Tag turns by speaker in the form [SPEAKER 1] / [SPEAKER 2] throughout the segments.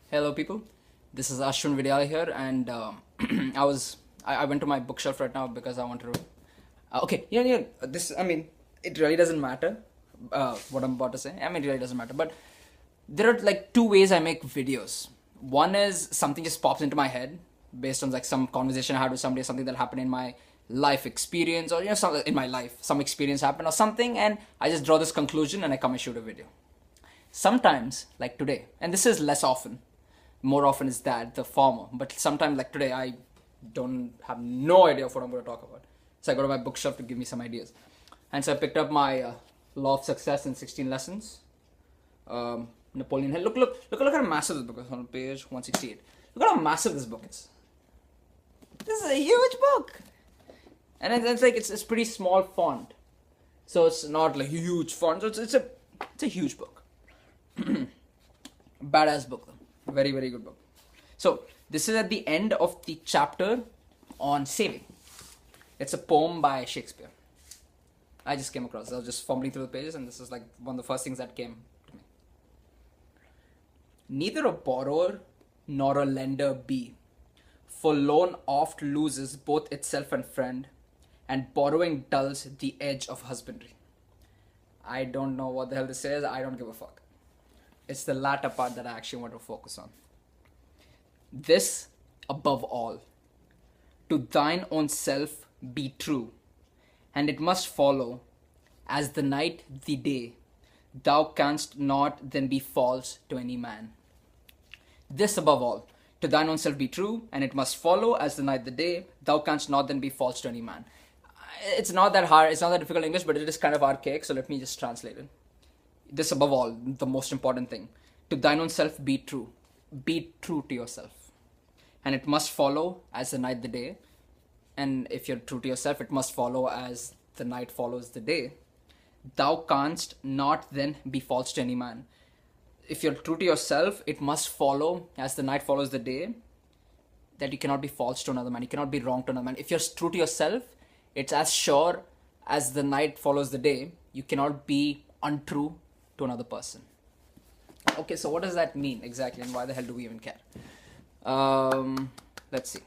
[SPEAKER 1] Hello, people. This is Ashwin Vidyala here, and I went to my bookshelf right now because I wanted to. Okay, this. I mean, it really doesn't matter what I'm about to say. I mean, it really doesn't matter. But there are like two ways I make videos. One is something just pops into my head based on like some conversation I had with somebody, something that happened in my life experience, or something in my life, some experience happened or something, and I just draw this conclusion and I come and shoot a video. Sometimes, like today, and this is less often, more often is that the former, but sometimes like today I don't have no idea of what I'm going to talk about, so I go to my bookshelf to give me some ideas. And so I picked up my Law of Success in 16 Lessons, Napoleon Hill. Look how massive this book is on page 168. Look at how massive this book is. This is a huge book, and it's like it's pretty small font, so it's not like huge font, so it's a huge book. Badass book though. Very, very good book. So this is at the end of the chapter on saving. It's a poem by Shakespeare. I just came across. I was just fumbling through the pages, and this is like one of the first things that came to me. Neither a borrower nor a lender be, for loan oft loses both itself and friend, and borrowing dulls the edge of husbandry. I don't know what the hell this is. I don't give a fuck. It's the latter part that I actually want to focus on. This above all, to thine own self be true, and it must follow, as the night the day, thou canst not then be false to any man. This above all, to thine own self be true, and it must follow, as the night the day, thou canst not then be false to any man. It's not that hard, it's not that difficult English, but it is kind of archaic, so let me just translate it. This above all, the most important thing, to thine own self be true. Be true to yourself. And it must follow as the night the day. And if you're true to yourself, it must follow as the night follows the day. Thou canst not then be false to any man. If you're true to yourself, it must follow as the night follows the day, that you cannot be false to another man. You cannot be wrong to another man. If you're true to yourself, it's as sure as the night follows the day. You cannot be untrue to another person. Okay, so what does that mean exactly, and why the hell do we even care? Let's see.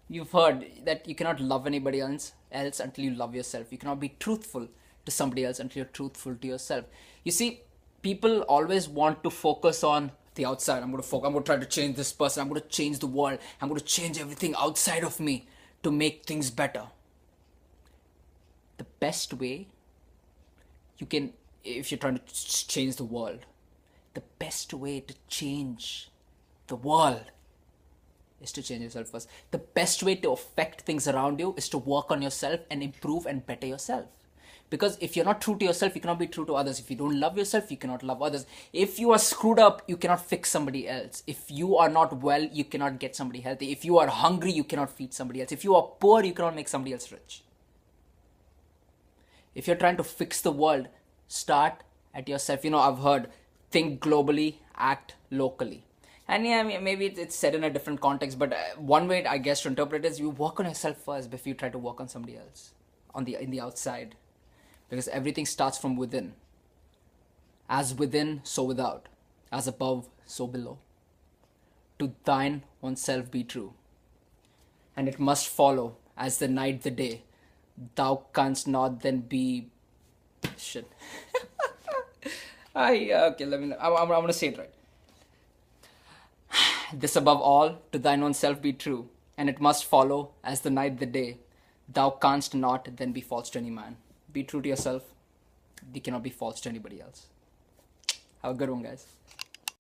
[SPEAKER 1] You've heard that you cannot love anybody else until you love yourself. You cannot be truthful to somebody else until you're truthful to yourself. You see, people always want to focus on the outside. I'm going to try to change this person. I'm going to change the world. I'm going to change everything outside of me to make things better. The best way you can, if you're trying to change the world, the best way to change the world is to change yourself first. The best way to affect things around you is to work on yourself and improve and better yourself. Because if you're not true to yourself, you cannot be true to others. If you don't love yourself, you cannot love others. If you are screwed up, you cannot fix somebody else. If you are not well, you cannot get somebody healthy. If you are hungry, you cannot feed somebody else. If you are poor, you cannot make somebody else rich. If you're trying to fix the world, start at yourself. I've heard, think globally, act locally. And yeah, maybe it's said in a different context, but one way I guess to interpret it is you work on yourself first before you try to work on somebody else in the outside, because everything starts from within. As within, so without. As above, so below. To thine own self be true, and it must follow as the night the day. Thou canst not then be shit. Okay, I'm gonna say it right. This above all, to thine own self be true, and it must follow as the night the day. Thou canst not then be false to any man. Be true to yourself. You cannot be false to anybody else. Have a good one, guys.